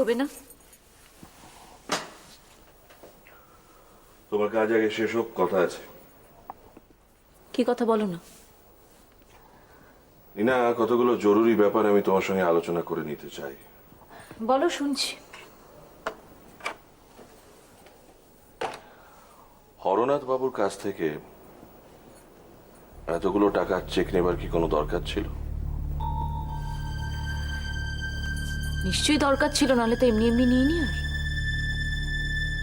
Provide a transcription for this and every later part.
হবে না। তোমার কাজ আগে শেষ হোক, কথা আছে। কি কথা বলো না। নীনা, কতগুলো জরুরি ব্যাপার আমি তোমার সঙ্গে আলোচনা করে নিতে চাই। বলো, শুনছি। হরনাথ বাবুর কাছ থেকে এতগুলো টাকার চেক নেবার কি কোনো দরকার ছিল? নিশ্চয়ই দরকার ছিল, নাহলে তো এমনি এমনি নিয়ে নি। আর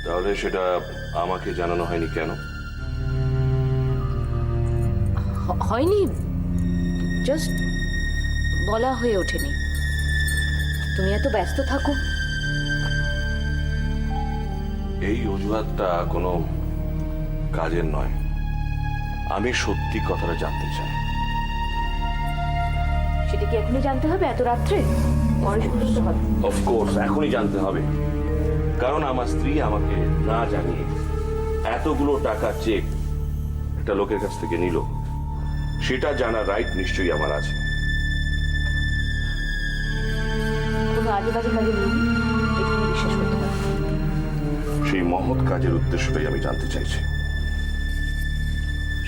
তাহলে সেটা আমাকে জানানো হয়নি কেন? হয়নি, জাস্ট বলা হয়ে ওঠেনি। তুমি এত ব্যস্ত থাকো। এই অজুহাতটা কোনো কাজের নয়। আমি সত্যি কথাটা জানতে চাই। সেটা কি এখনই জানতে হবে এত রাত্রে? অফকোর্স এখনই জানতে হবে, কারণ আমার স্ত্রী আমাকে না জানিয়ে এতগুলো টাকা চেক একটা লোকের কাছ থেকে নিল, সেটা জানার রাইট নিশ্চয়ই আমার আছে। কোনো আজে বাজে কাজে নেই, এখানে বিশ্বাস করতে পারো। সেই মহৎ কাজের উদ্দেশ্যটাই আমি জানতে চাইছি।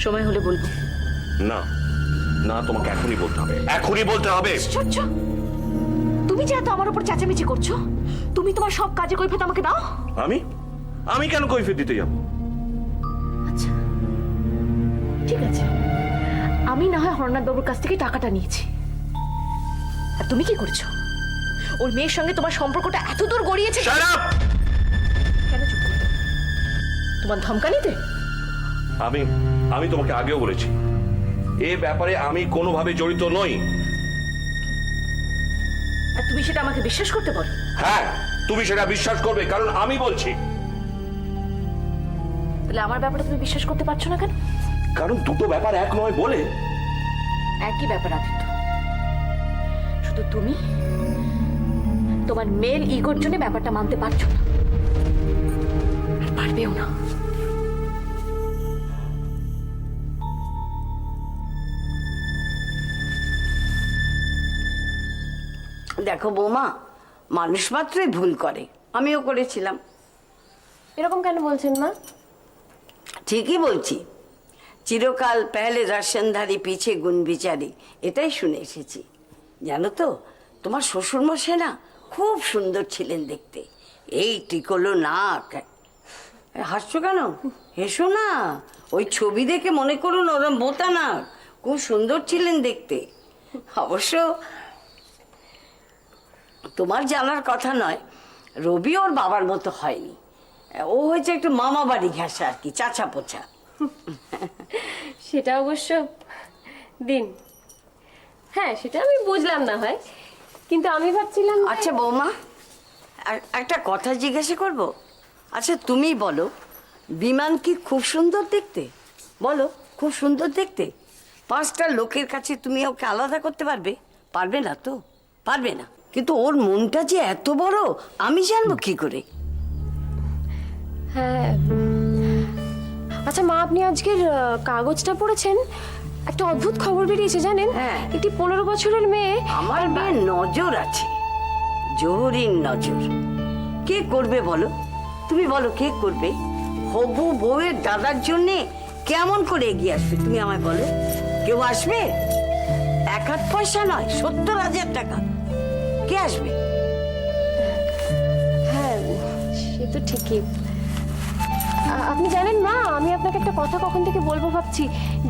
সময় হলে বলবো। না না, তোমাকে এখনই বলতে হবে, এখনই বলতে হবে। আশ্চর্য, তুমি যে এত আমার উপর চেঁচামেচি করছো, তুমি তোমার সব কাজে কৈফিয়ত আমাকে দাও। আমি আমি কেন কৈফিয়ত দিতে যাব? আচ্ছা ঠিক আছে, আমি না হয় হরনাথ বাবুর কাছ থেকে টাকাটা নিয়েছি, আর তুমি কি করছো? ওর মেয়ের সঙ্গে তোমার সম্পর্কটা এত দূর গড়িয়েছে। Shut up! কেন চুপ করলে? তোমার ধমকানিতে? আমি আমি তোমাকে আগেও বলেছি, এ ব্যাপারে আমি কোনোভাবে জড়িত নই। আর তুমি সেটা আমাকে বিশ্বাস করতে বলো? হ্যাঁ, তুমি সেটা বিশ্বাস করবে, কারণ আমি বলছি। তাহলে আমার ব্যাপারে তুমি বিশ্বাস করতে পারছো না কেন? কারণ দুটো ব্যাপার এক নয় বলে। একই ব্যাপার আদিত্য, শুধু তুমি তোমার মেল ইগোর জন্য ব্যাপারটা মানতে পারছো না, আর পারবেও না। দেখো বৌমা, মানুষ মাত্রই ভুল করে, আমিও করেছিলাম। এরকম কেন বলছেন মা? ঠিকই বলছি। চিরকাল পেহলে দর্শনধারী পিছে গুণ বিচারি, এটাই শুনে এসেছি। জানো তো, তোমার শ্বশুরমশাই না খুব সুন্দর ছিলেন দেখতে। এই টিকলো নাক। হাসছো কেন? হেসো না। ওই ছবি দেখে মনে করুন ওরম বোতা নাক, খুব সুন্দর ছিলেন দেখতে। অবশ্য তোমার জানার কথা নয়, রবি ওর বাবার মতো হয়নি। ও হয়েছে একটু মামা বাড়ি ঘেঁষা আর কি, চাচা পোছা। সেটা অবশ্য দিন, হ্যাঁ সেটা আমি বুঝলাম না হয়, কিন্তু আমি ভাবছিলাম আচ্ছা বৌমা, একটা কথা জিজ্ঞাসা করব। আচ্ছা তুমি বলো, বিমান কি খুব সুন্দর দেখতে? বলো, খুব সুন্দর দেখতে? 5টা লোকের কাছে তুমি ওকে আলাদা করতে পারবে? পারবে না তো, পারবে না। কিন্তু ওর মনটা যে এত বড়, আমি জানবো কি করে? হ্যাঁ। আচ্ছা মা, আপনি আজকের কাগজটা পড়েছেন? একটা অদ্ভুত খবর বেরিয়েছে জানেন? হ্যাঁ। একটি 15 বছরের মেয়ে। আমার মেয়ের নজর আছে, জোহরির নজর। কে করবে বলো? তুমি বলো কে করবে? হবু বউয়ের দাদার জন্যে কেমন করে এগিয়ে আসবে তুমি আমায় বলো? কেউ আসবে? 1 পয়সা নয়, 70,000 টাকা। কে আসবে? হ্যাঁ সে তো ঠিকই। আপনি জানেন মা, আমি আপনাকে একটা কথা কখন থেকে বলবো ভাবছি।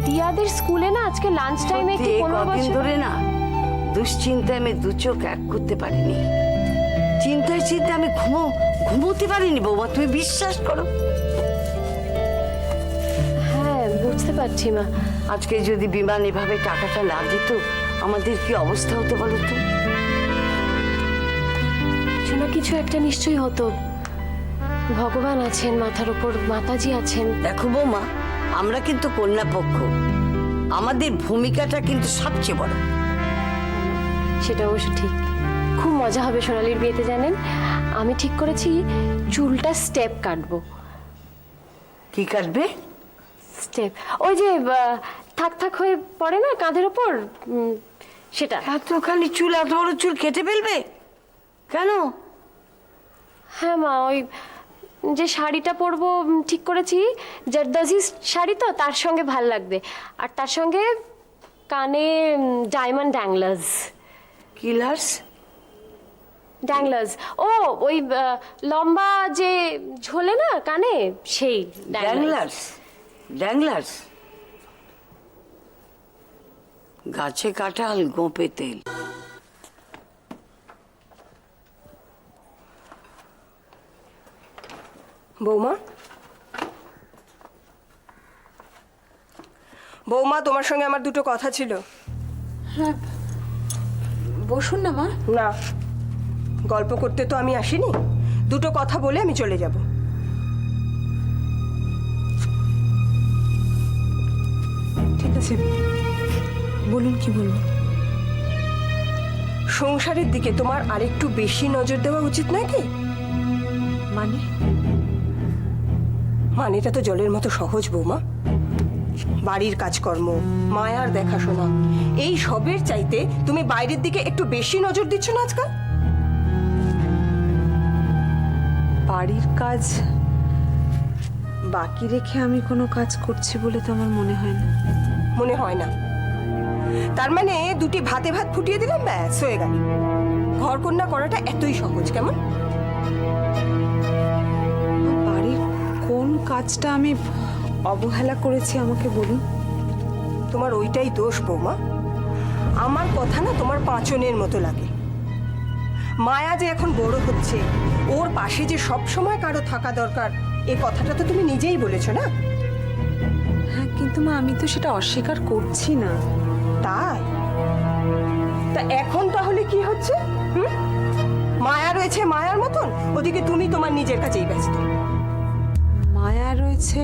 দিয়াদের স্কুলে না আজকে লাঞ্চ টাইমে একটি 15 কদিন বছর ধরে না দুশ্চিন্তায় আমি 2 চোখ এক করতে পারিনি। চিন্তায় চিন্তায় আমি ঘুমোতে পারিনি বৌমা, তুমি বিশ্বাস করো। হ্যাঁ বুঝতে পারছি মা। আজকে যদি বিমান এভাবে টাকাটা না দিত, আমাদের কি অবস্থা হতো বলো তো? কিছু না কিছু একটা নিশ্চয়ই হতো। ভগবান আছেন মাথার উপর, মাতাজি আছেন। দেখো বৌমা, আমরা কিন্তু কন্যা পক্ষ, আমাদের ভূমিকাটা কিন্তু সবচেয়ে বড়। সেটা অবশ্য ঠিক। খুব মজা হবে সোনালির বিয়েতে জানেন। আমি ঠিক করেছি চুলটা স্টেপ কাটবো। কি কাটবে? স্টেপ, ওই যে থাক থাক হয়ে পড়ে না কাঁধের ওপর, সেটা। এত খালি চুল, এত বড় চুল কেটে ফেলবে কেন? হ্যাঁ মা, ওই যে শাড়িটা পরবো ঠিক করেছি, জারদাজি শাড়ি, তো তার সঙ্গে ভাল লাগবে। আর তার সঙ্গে কানে ডায়মন্ড ড্যাংলার্স। কিলার্স? ড্যাংলার্স, ও ওই লম্বা যে ঝোলে না কানে, সেই ড্যাংলার্স? ড্যাংলার্স? গাছে কাঁঠাল, গোঁপে তেল। বৌমা, বৌমা, তোমার সঙ্গে আমার দুটো কথা ছিল। বসুন না মা। না, গল্প করতে তো আমি আসিনি, দুটো কথা বলে আমি চলে যাব। ঠিক আছে, বলুন কি বলবো। সংসারের দিকে তোমার আরেকটু বেশি নজর দেওয়া উচিত নয় কি? মানে? মানেটা তো জলের মতো সহজ বৌমা। বাড়ির কাজকর্ম, মায়ার দেখাশোনা, এই সবের চাইতে তুমি বাইরের দিকে একটু বেশি নজর দিচ্ছ না আজকাল। বাড়ির কাজ বাকি রেখে আমি কোনো কাজ করছি বলে তো আমার মনে হয় না। মনে হয় না? তার মানে দুটি ভাতে ভাত ফুটিয়ে দিলাম, ব্যাস হয়ে গেল। ঘরকন্যা করাটা এতই সহজ কেমন? বাড়ির কোন কাজটা আমি অবহেলা করেছি আমাকে বলুন। তোমার ওইটাই দোষ বৌমা। আমার কথা না তোমার পাঁচনের মতো লাগে। মায়া যে এখন বড় হচ্ছে, ওর পাশে যে সব সময় কারো থাকা দরকার, এই কথাটা তো তুমি নিজেই বলেছো না? হ্যাঁ, কিন্তু মা আমি তো সেটা অস্বীকার করছি না। তাই? তা এখন তাহলে কি হচ্ছে? মায়া রয়েছে মায়ার মতন, ওদিকে তুমি তোমার নিজের কাছেই ব্যস্ত। মায়া রয়েছে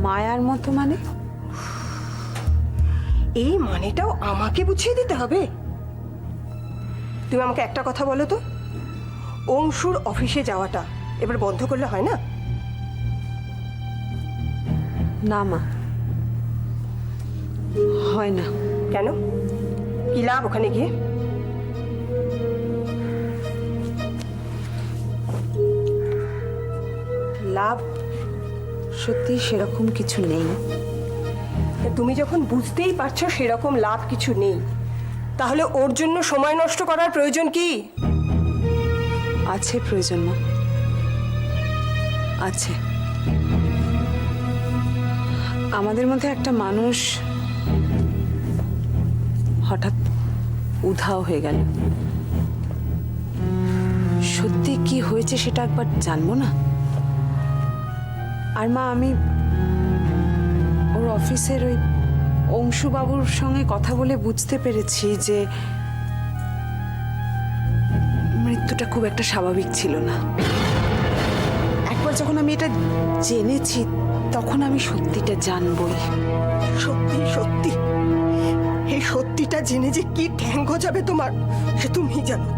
মায়ার মতো মানে? এই মানেটাও আমাকে বুঝিয়ে দিতে হবে? তুমি আমাকে একটা কথা বলো তো, অংশুর অফিসে যাওয়াটা এবার বন্ধ করলে হয় না? না মা, হয় না। কেন? কি লাভ ওখানে গিয়ে? লাভ সত্যি সেরকম কিছু নেই। তুমি যখন বুঝতেই পারছো সেরকম লাভ কিছু নেই, তাহলে ওর জন্য সময় নষ্ট করার প্রয়োজন কি? আছে প্রয়োজন মা, আছে। আমাদের মধ্যে একটা মানুষ হঠাৎ উধাও হয়ে গেল। সত্যি কি হয়েছে সেটা একবার জানবো না? আর মা, আমি ওর অফিসের ওই অংশুবাবুর সঙ্গে কথা বলে বুঝতে পেরেছি যে মৃত্যুটা খুব একটা স্বাভাবিক ছিল না। একবার যখন আমি এটা জেনেছি তখন আমি সত্যিটা জানবই। সত্যি সত্যি, এই সত্যিটা জেনে যে কি ঠ্যাং গজাবে তোমার, সে তুমি জানো।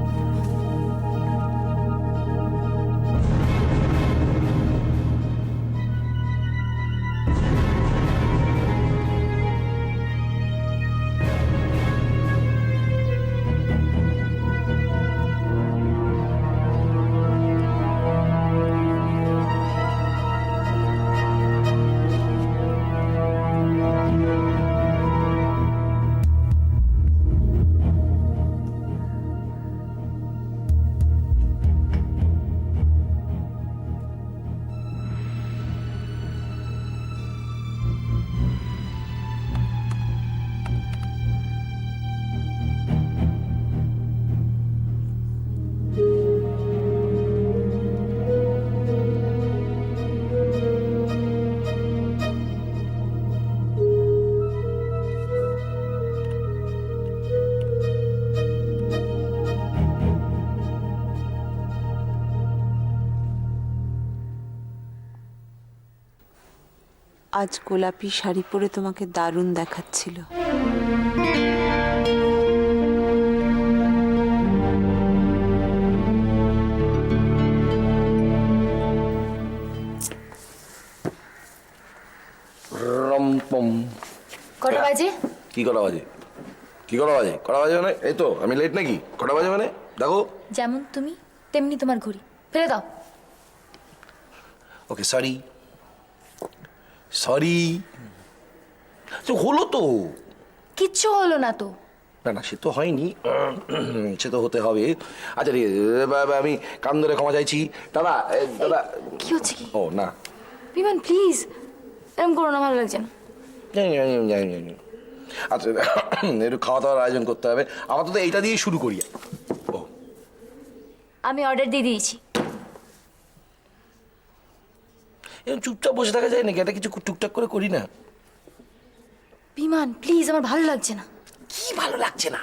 আজ গোলাপি শাড়ি পরে তোমাকে দারুণ দেখাচ্ছিল। রম্পম। কটা বাজে? কি কটা বাজে? কি কটা বাজে? কটা বাজে মানে? এই তো আমি লেট নাকি? কটা বাজে মানে? দেখো। যেমন তুমি তেমনি তোমার ঘড়ি, ফেলে দাও। ওকে সরি সরি, তো হলো তো। কিচ্ছু হলো না তো। না না, সে তো হয়নি, সে তো হতে হবে। আচ্ছা ঠিক আছে, আমি কান ধরে ক্ষমা চাইছি। দাদা দাদা। কি হচ্ছে কি? ও না, বিমান প্লিজ এরকম করো না, ভালো লাগছে না। জানি। আচ্ছা একটু খাওয়া দাওয়ার আয়োজন করতে হবে, আপাতত এইটা দিয়ে শুরু করি। ও আমি অর্ডার দিয়ে দিয়েছি। এরকম চুপচাপ বসে থাকা যায় নাকি? এটা কিছু টুকটাক করে করি না। বিমান প্লিজ, আমার ভালো লাগছে না। কি ভালো লাগছে না?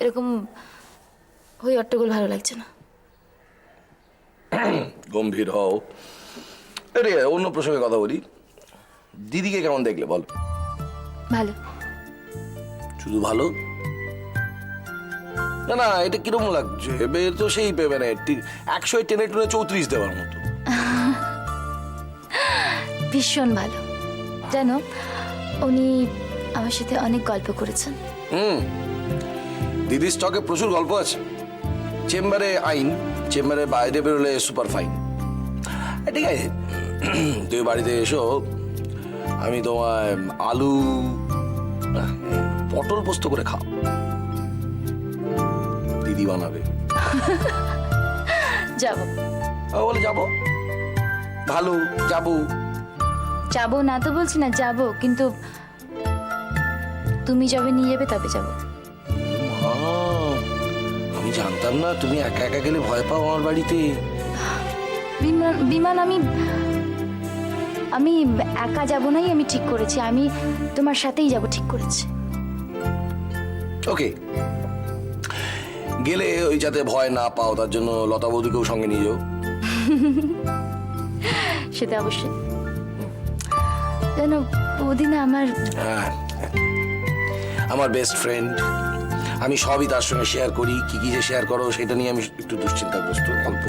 এরকম হই অট্টগোল ভালো লাগছে না। গম্ভীর হও। আরে অন্য প্রসঙ্গে কথা বলি, দিদিকে কেমন দেখলে বল? ভালো। শুধু ভালো না? না এটা কিরকম লাগছে? এবার তো সেই পেবে না 100 টেনে 34 দেওয়ার মতো। ভীষণ ভালো। জানো, উনি আমার সাথে অনেক গল্প করেছেন। দিদির স্টকে প্রচুর গল্প আছে। চেম্বারে আইন, চেম্বারে বাইরে বেরোলে সুপার ফাইন। ঠিক আছে, তুই বাড়িতে এসো, আমি তোমায় আলু পটল পোস্ত করে খাও, দিদি বানাবে। যাবো। বলে যাবো, ভালো যাবো। যাবো না তো বলছি না, যাবো, কিন্তু তুমি যবে নিয়ে যাবে তবে যাবো। আমি জানতাম না তুমি একা একা গেলে ভয় পাও আমার বাড়িতে। বিমান আমি একা যাব নাই, আমি ঠিক করেছি, আমি তোমার সাথেই যাব ঠিক করেছি। ওকে, গেলে ওই যাতে ভয় না পাও তার জন্য লতা বৌদিকেও সঙ্গে নিয়ে যাও। সেটা অবশ্যই। জানো বৌদি না হ্যাঁ, আমার বেস্ট ফ্রেন্ড, আমি সবই তার সঙ্গে শেয়ার করি। কি কি যে শেয়ার করো সেটা নিয়ে আমি একটু দুশ্চিন্তাগ্রস্ত অল্প,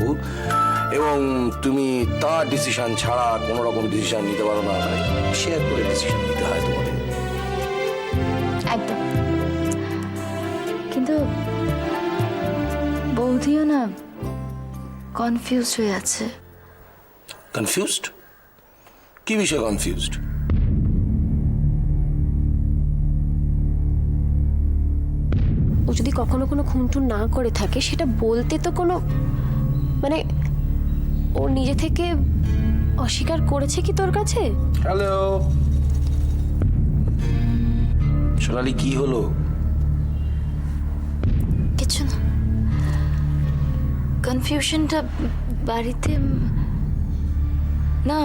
এবং তুমি তার ডিসিশন ছাড়া কোনো রকম ডিসিশন নিতে পারো না, শেয়ার করে ডিসিশন নিতে হয় তোমাদের। একদম। কিন্তু বৌদিও না কনফিউজ হয়ে আছে। কনফিউজড? কি বিষয়ে কনফিউজড? ও যদি কখনো কোনো খুনটুন না করে থাকে সেটা বলতে তো কোনো মানে ও নিজে থেকে অস্বীকার করেছে কি তোর কাছে? হ্যালো সোনালি, কি হলো? কিছু না, কনফিউশনটা বাড়িতে না,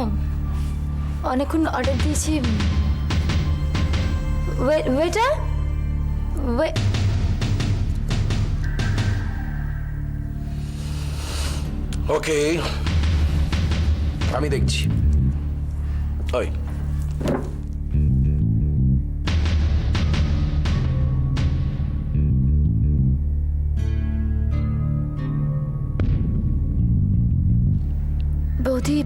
অনেকক্ষণ অর্ডার দিয়েছি। ওয়েটার, ওকে আমি দেখছি। ওই বৌদি,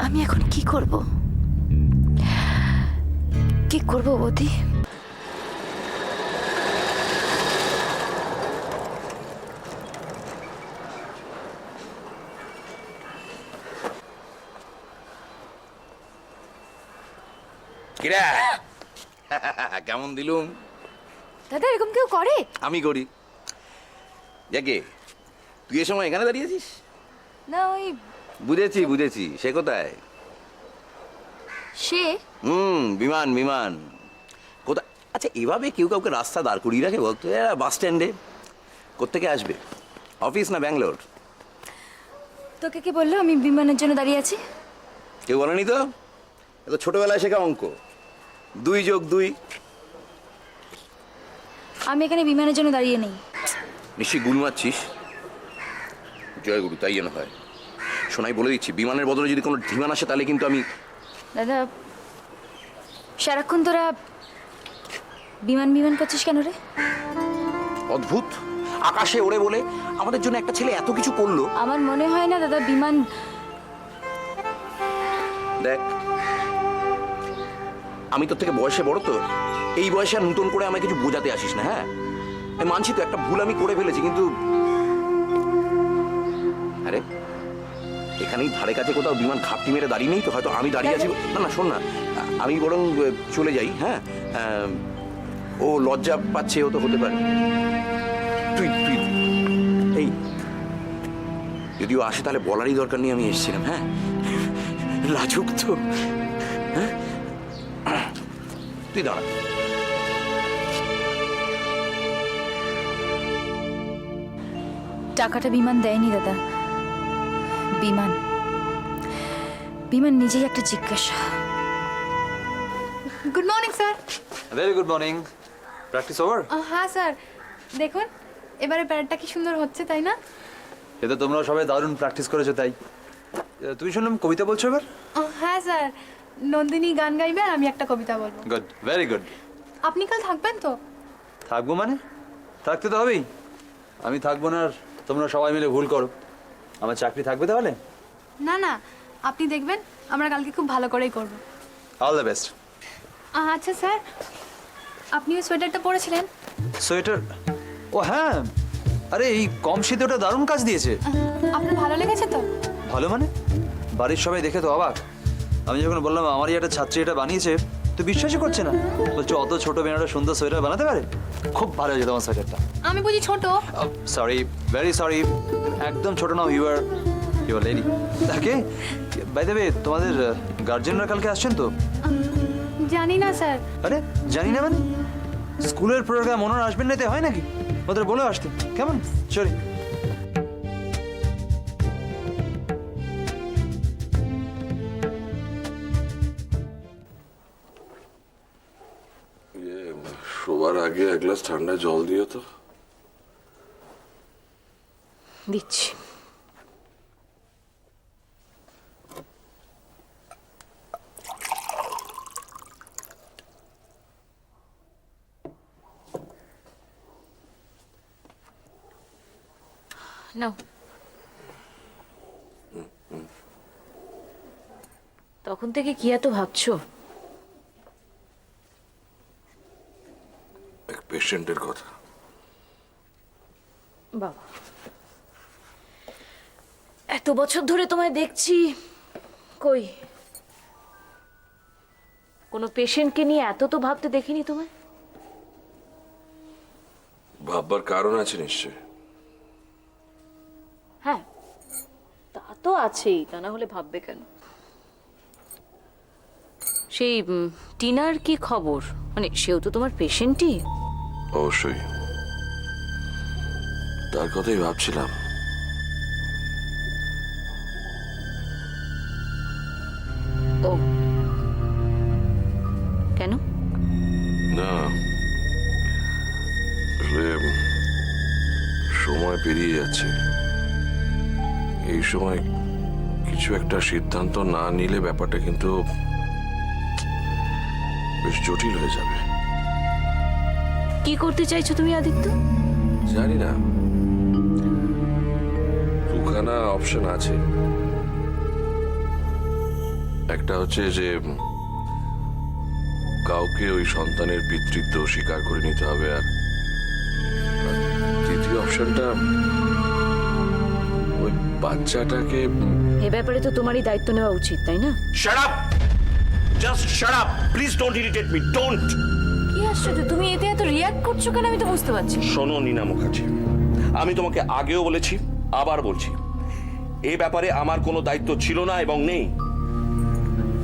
আমি এখন কি করব? কি করব বৌদি? কিরা কেমন দিলুম? দাদা এরকম কেউ করে? আমি করি। যাকে তুই এ সময় এখানে দাঁড়িয়েছিস? না ওই বুঝেছি। সে কোথায়? সে বিমান কোথায়? আচ্ছা, এভাবে কেউ কাউকে রাস্তা দাঁড় করিয়ে রাখে বলতো? বাস স্ট্যান্ডে কোত্থেকে আসবে? অফিস না ব্যাঙ্গালোর? তোকে কে বললো আমি বিমানের জন্য দাঁড়িয়ে আছি? কেউ বলেনি তো? এত ছোটবেলায় শেখা অঙ্ক, 2 + 2। আমি এখানে বিমানের জন্য দাঁড়িয়ে নেই। নিশ্চয়ই গুল মারছিস। জয়গুরু, তাই যেন হয়। শোনাই বলে দিচ্ছি, বিমানের বদলে যদি কোনো বিমান আসে তাহলে কিন্তু আমি। দাদা সারাক্ষণ তোরা বিমান করছিস কেন রে? অদ্ভুত, আকাশে ওড়ে বলে আমাদের জন্য একটা ছেলে এত কিছু করলো। আমার মনে হয় না দাদা বিমান। দেখ, আমি তোর থেকে বয়সে বড় তো, এই বয়সে আর নতুন করে আমায় কিছু বোঝাতে আসিস না। হ্যাঁ, আমি মানছি তো একটা ভুল আমি করে ফেলেছি, কিন্তু আরে এখানেই ধারে কাছে কোথাও বিমান খাপটি মেরে দাঁড়িয়ে নেই তো? হয়তো আমি দাঁড়িয়ে আছি। না না, শোন না, আমি বরং চলে যাই। হ্যাঁ, ও লজ্জা পাচ্ছে, ও তো হতে পারে। তুই তুই এই যদিও আসে তাহলে বলারই দরকার নেই আমি এসেছিলাম। হ্যাঁ, লাজুক তো। হ্যাঁ, তুই দাঁড়া। টাকাটা বিমান দেয়নি দাদা। বিমান বিমান নিজেই একটা জিজ্ঞাসা। Good morning sir. Very good morning. Practice over? হ্যাঁ স্যার, দেখুন এবারে প্যারেডটা কি সুন্দর হচ্ছে, তাই না? এ তো তোমরা সবাই দারুণ প্র্যাকটিস করেছো। তাই তুমি শুনলাম কবিতা বলছো এবার? হ্যাঁ স্যার, নন্দিনী গান গাইবে আর আমি একটা কবিতা বলবো। Good, very good. আপনি কাল থাকবেন তো? থাকবো মানে? থাকতে তো হবেই। আমি থাকবো না আর তোমরা সবাই মিলে ভুল করো, আমার চাকরি থাকবে তাহলে? না না, আপনি দেখবেন আমরা কালকে খুব ভালো করেই করবো। All the best. আচ্ছা স্যার, আপনি ওই সোয়েটারটা পরেছিলেন? সোয়েটার? ও হ্যাঁ, আরে এই কম শীতে ওটা দারুণ কাজ দিয়েছে। আপনার ভালো লেগেছে তো? ভালো মানে? বাড়ির সবাই দেখে তো অবাক। আমি যখন বললাম আমারই একটা ছাত্রী এটা বানিয়েছে, তো বিশ্বাসই করছে না। বলছো অত ছোট মেয়েরা সুন্দর সোয়েটার বানাতে পারে? খুব ভালো হয়েছে তোমার সোয়েটারটা। আমি বুঝি ছোট? Sorry, very sorry. একদম ছোট নাও, ইউ আর লেডি। তাকে বাই দ্য ওয়ে, তোমাদের গার্জেনরা কালকে আসছেন তো? জানি না স্যার। আরে জানি না মানে? স্কুলের প্রোগ্রাম ওনারা আসবেন না, এতে হয় নাকি? ওদের বলে আসতে। কেমন? সরি। শোবার আগে এক গ্লাস ঠান্ডা জল দিও তো। দিচ্ছি। নাও। তখন থেকে কি এত ভাবছো? এক পেশেন্টের কথা। বাবা, এত বছর ধরে তোমায় দেখছি, কই কোনো পেশেন্টকে নিয়ে এত তো ভাবতে দেখিনি তোমায়। ভাববার কারণ আছে নিশ্চয়। হ্যাঁ, তা তো আছেই, তা না হলে ভাববে কেন? সেই টিনার কি খবর? মানে সেও তো তোমার পেশেন্টই। অবশ্যই, তার কথাই ভাবছিলাম। ও কেন? না, আসলে সময় পেরিয়ে যাচ্ছে। এই সময় কিছু একটা সিদ্ধান্ত না নিলে ব্যাপারটা কিন্তু বেশ জটিল হয়ে যাবে। কি করতে চাইছো তুমি আদিত্য? জানি না, দুখানা অপশন আছে। একটা হচ্ছে যে কাউকে ওই সন্তানের পিতৃত্ব স্বীকার করে নিতে হবে, আর দ্বিতীয় অপশনটা ওই বাচ্চাটাকে। এ ব্যাপারে তো তোমারই দায়িত্ব নেওয়া উচিত, তাই না? Shut up! Just shut up! Please don't irritate me. Don't! কি আশ্চর্য, তুমি এতে এত রিয়াক্ট করছো কেন? আমি তো বুঝতে পারছি না। শোনো নীনা মুখার্জি, আমি তোমাকে আগেও বলেছি, আবার বলছি, এই ব্যাপারে আমার কোনো দায়িত্ব ছিল না এবং নেই।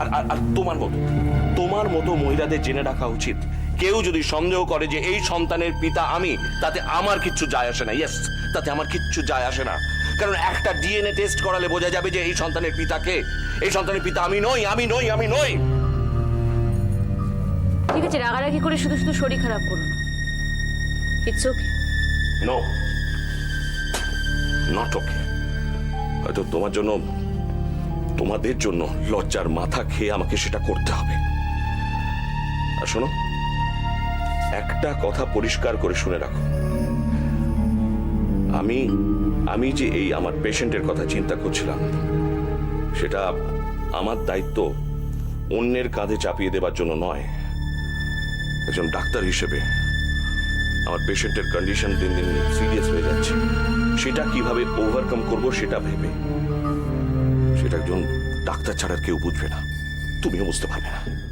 আর আর তোমার মতো মহিলাদের জেনে রাখা উচিত, কেউ যদি সন্দেহ করে যে এই সন্তানের পিতা আমি, তাতে আমার কিচ্ছু যায় আসে না। ইয়েস, তাতে আমার কিচ্ছু যায় আসে না, কারণ একটা ডিএনএ টেস্ট করালে বোঝা যাবে যে এই সন্তানের পিতা কে। এই সন্তানের পিতা আমি নই, আমি নই, আমি নই। ঠিক আছে, রাগারাগি করে শুধু শুধু শরীর খারাপ করো না। It's okay. No, not okay. হয়তো তোমাদের জন্য লজ্জার মাথা খেয়ে আমাকে সেটা করতে হবে। আর শোনো, একটা কথা পরিষ্কার করে শুনে রাখো, আমি যে এই আমার পেশেন্টের কথা চিন্তা করছিলাম, সেটা আমার দায়িত্ব অন্যের কাঁধে চাপিয়ে দেবার জন্য নয়। একজন ডাক্তার হিসেবে আমার পেশেন্টের কন্ডিশন দিন দিন সিরিয়াস হয়ে যাচ্ছে, সেটা কিভাবে ওভারকাম করব সেটা ভেবে সেটা একজন ডাক্তার ছাড়া আর কেউ বুঝবে না, তুমিও বুঝতে পারবে না।